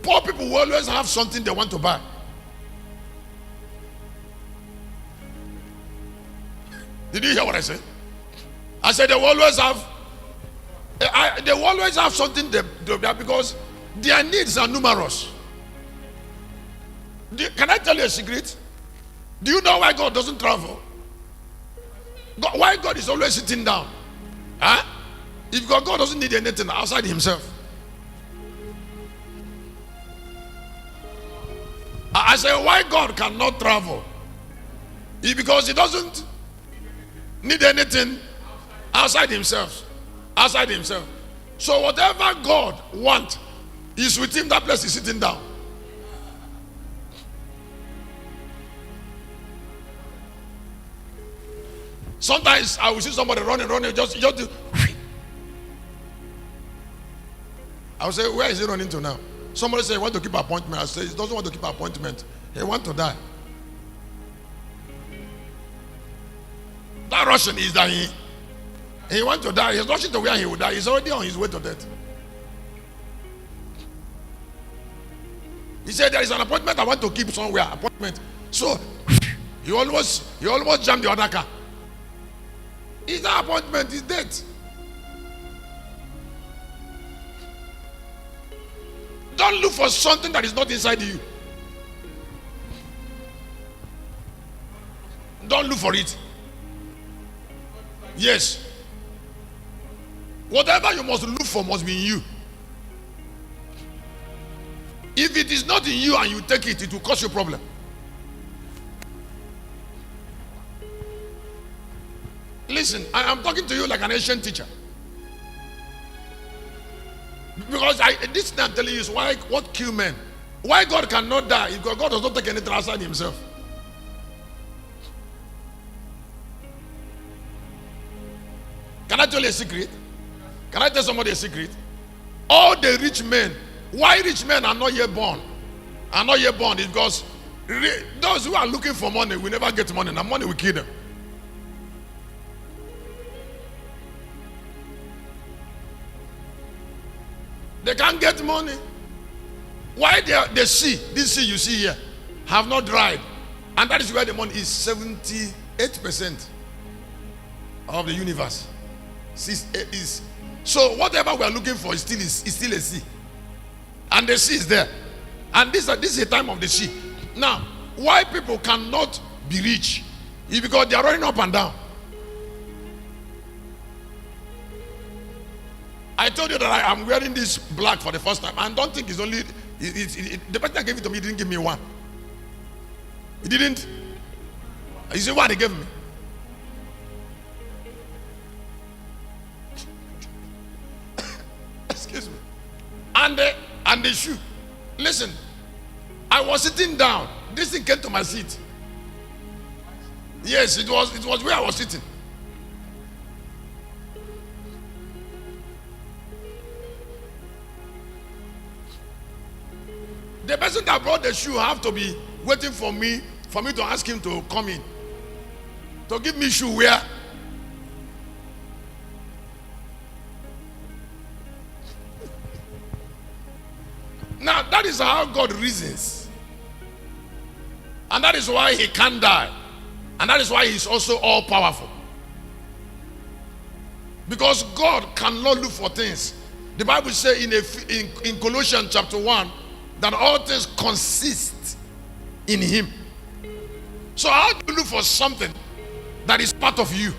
Poor people will always have something they want to buy. Did you hear what I said? I said they will always have. They will always have something they because their needs are numerous. Can I tell you a secret? Do you know why God doesn't travel? Why God is always sitting down? Huh? If God doesn't need anything outside himself. I say why God cannot travel? Because he doesn't need anything outside himself. Outside himself. So whatever God wants is with him. That place is sitting down. Sometimes I will see somebody running, just do. I will say, where is he running to now? Somebody say, he wants to keep appointment. I say, he doesn't want to keep appointment. He wants to die. That rushing is that he wants to die. He's rushing to where he will die. He's already on his way to death. He said, there is an appointment I want to keep somewhere. Appointment. So, he almost jammed the other car. Is that appointment? Is death. Don't look for something that is not inside you. Don't look for it. Yes. Whatever you must look for must be in you. If it is not in you and you take it, it will cause you a problem. Listen, I am talking to you like an ancient teacher. Because this thing I'm telling you is why what kill men. Why God cannot die if God does not take anything outside himself. Can I tell you a secret? Can I tell somebody a secret? All the rich men, why rich men are not yet born? Are not yet born is because those who are looking for money will never get money. Now money will kill them. They can't get money. Why the sea, this sea you see here, have not dried. And that is where the money is. 78% of the universe. Is. So whatever we are looking for is still a sea. And the sea is there. And this is a time of the sea. Now, why people cannot be rich is because they are running up and down. I told you that I am wearing this black for the first time. And don't think it's only the person that gave it to me didn't give me one. He didn't. You see what he gave me? Excuse me. And the shoe. Listen, I was sitting down. This thing came to my seat. Yes, it was where I was sitting. The person that brought the shoe have to be waiting for me to ask him to come in. To give me shoe where? Now that is how God reasons. And that is why he can't die. And that is why he's also all powerful. Because God cannot look for things. The Bible says in Colossians chapter 1 that all things consist in him. So how do you look for something that is part of you?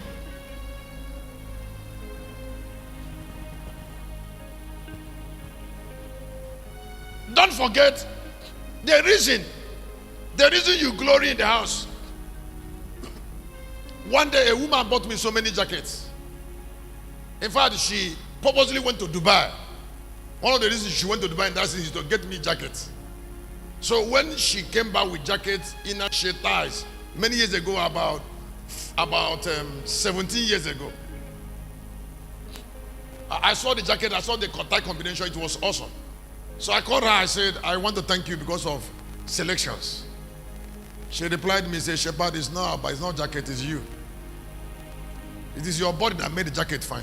Don't forget the reason you glory in the house. One day a woman bought me so many jackets. In fact, she purposely went to Dubai. One of the reasons she went to Dubai in that city is to get me jackets. So when she came back with jackets, inner shirt, ties, many years ago, about 17 years ago, I saw the jacket, I saw the tie combination, it was awesome. So I called her, I said, I want to thank you because of selections. She replied to me, said, Shepherd, it's not jacket, it's you. It is your body that made the jacket fine.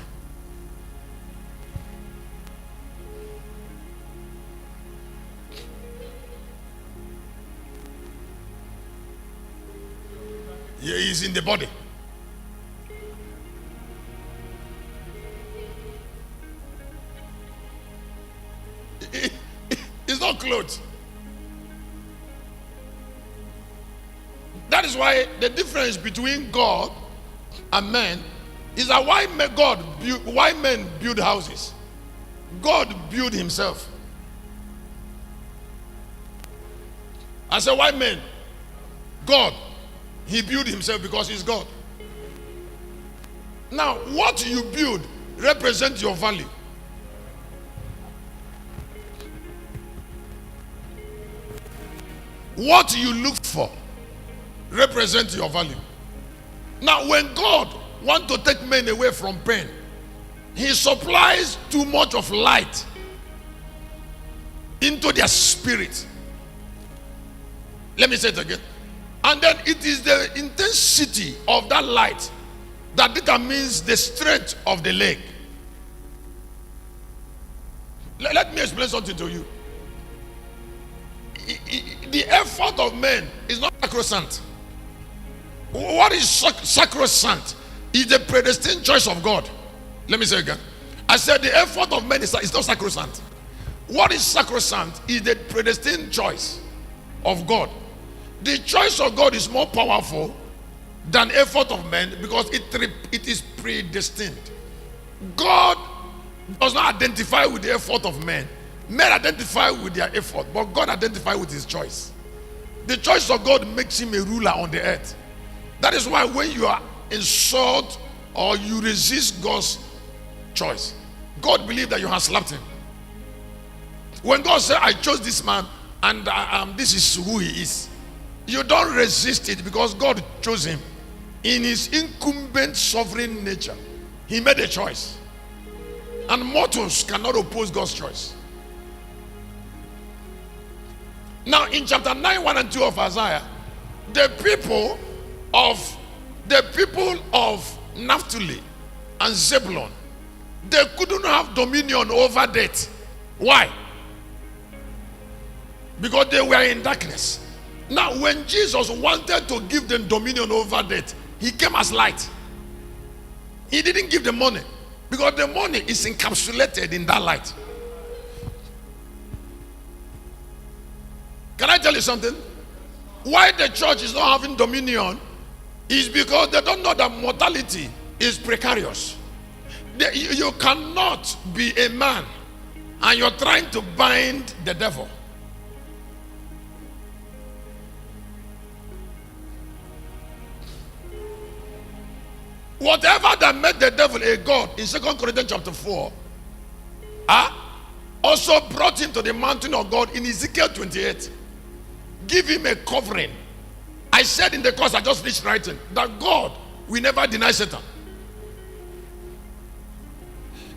He is in the body. It's not clothes. That is why the difference between God and man is that why men build houses. God built himself. I said, why men? God, he built himself because he's God. Now, what you build represents your value. What you look for represents your value. Now, when God wants to take men away from pain, he supplies too much of light into their spirit. Let me say it again. And then it is the intensity of that light that determines the strength of the leg. Let me explain something to you. The effort of men is not sacrosanct. What is sacrosanct is the predestined choice of God. Let me say again. I said the effort of men is not sacrosanct. What is sacrosanct is the predestined choice of God. The choice of God is more powerful than effort of men because it is predestined. God does not identify with the effort of men. Men identify with their effort, but God identifies with his choice. The choice of God makes him a ruler on the earth. That is why when you are insult or you resist God's choice, God believes that you have slapped him. When God said, I chose this man and this is who he is, you don't resist it because God chose him. In his incumbent sovereign nature, he made a choice. And mortals cannot oppose God's choice. Now in chapter 9, 1 and 2 of Isaiah, the people of Naphtali and Zebulun, they couldn't have dominion over death. Why? Because they were in darkness. Now when Jesus wanted to give them dominion over death, he came as light. He didn't give them money because the money is encapsulated in that light. Can I tell you something? Why the church is not having dominion is because they don't know that mortality is precarious. You cannot be a man and you're trying to bind the devil. Whatever that made the devil a god in 2 Corinthians chapter 4 also brought him to the mountain of God in Ezekiel 28. Give him a covering. I said in the course I just finished writing that God will never deny Satan.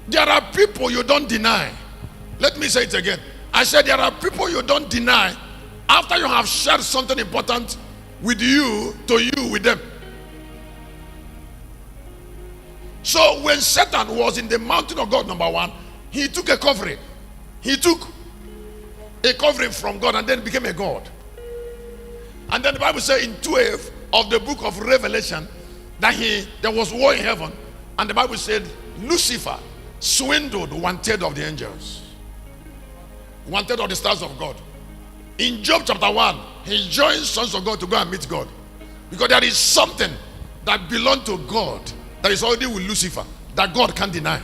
There are people you don't deny. Let me say it again. I said there are people you don't deny after you have shared something important with you, to you, with them. So when Satan was in the mountain of God, number one, he took a covering. He took a covering from God and then became a god. And then the Bible says in 12 of the book of Revelation that there was war in heaven, and the Bible said Lucifer swindled 1/3 of the angels, 1/3 of the stars of God. In Job chapter 1, he joined sons of God to go and meet God because there is something that belongs to God that is already with Lucifer that God can't deny.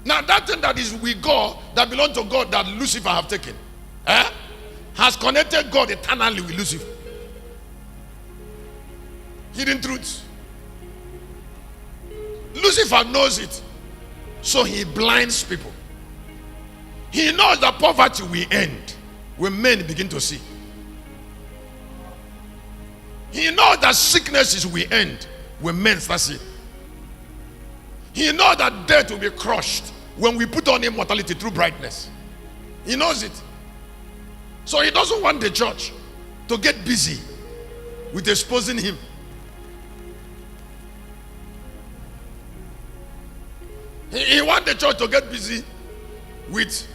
Now that thing that is with God, that belongs to God, that Lucifer have taken, has connected God eternally with Lucifer. Hidden truths. Lucifer knows it, so he blinds people. He knows that poverty will end when men begin to see. He knows that sicknesses will end when men start seeing. He knows that death will be crushed when we put on immortality through brightness. He knows it. So he doesn't want the church to get busy with exposing him. He wants the church to get busy with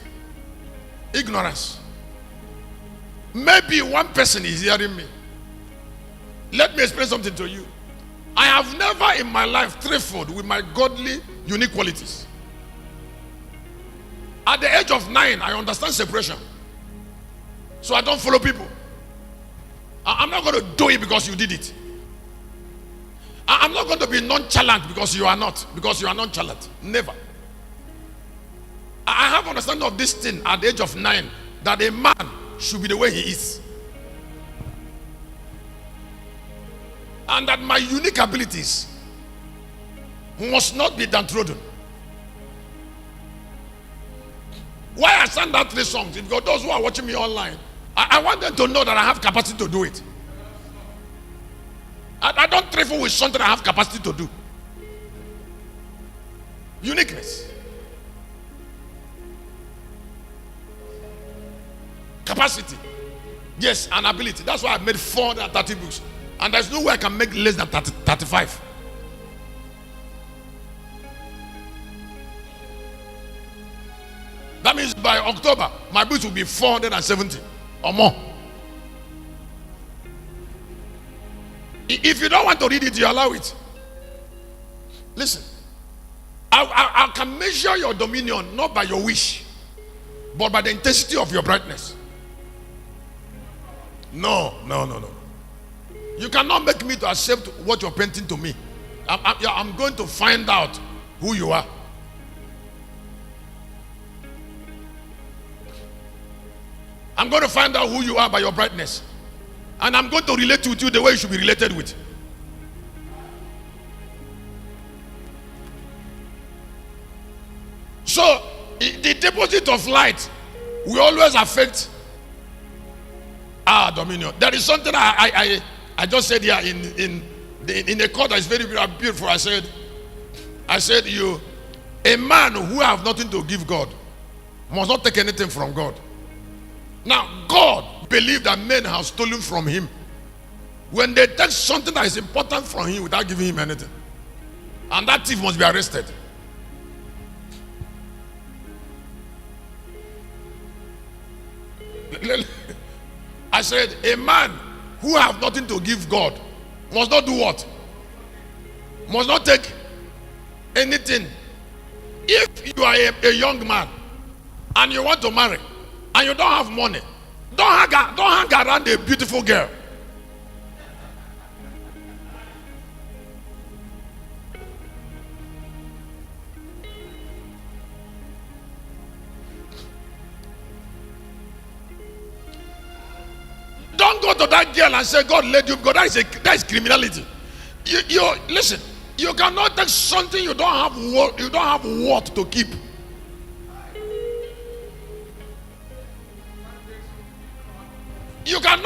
Ignorance. Maybe one person is hearing me. Let me explain something to you. I have never in my life trifled with my godly unique qualities. At the age of 9, I understand separation. So I don't follow people. I'm not going to do it because you did it. I'm not going to be nonchalant because you are not. Because you are nonchalant. Never. I have understanding of this thing at the age of 9, that a man should be the way he is. And that my unique abilities must not be downtrodden. Why I sang that 3 songs? Because those who are watching me online, I want them to know that I have capacity to do it. I don't trifle with something I have capacity to do. Uniqueness. Capacity. Yes, and ability. That's why I made 430 books. And there's no way I can make less than 35. That means by October, my books will be 470 or more. If you don't want to read it, you allow it. Listen, I can measure your dominion not by your wish, but by the intensity of your brightness. No. You cannot make me to accept what you're painting to me. I'm going to find out who you are. I'm going to find out who you are by your brightness. And I'm going to relate with you the way you should be related with. So, the deposit of light will always affect our dominion. There is something I just said here in a court that is very, very beautiful. I said, a man who have nothing to give God must not take anything from God. Now, God believed that men have stolen from him when they take something that is important from him without giving him anything. And that thief must be arrested. I said, a man who have nothing to give God must not do what? Must not take anything. If you are a young man and you want to marry and you don't have money, don't hang around a beautiful girl. Don't go to that girl and say God led you, because that is criminality. You listen. You cannot take something you don't have worth to keep. You cannot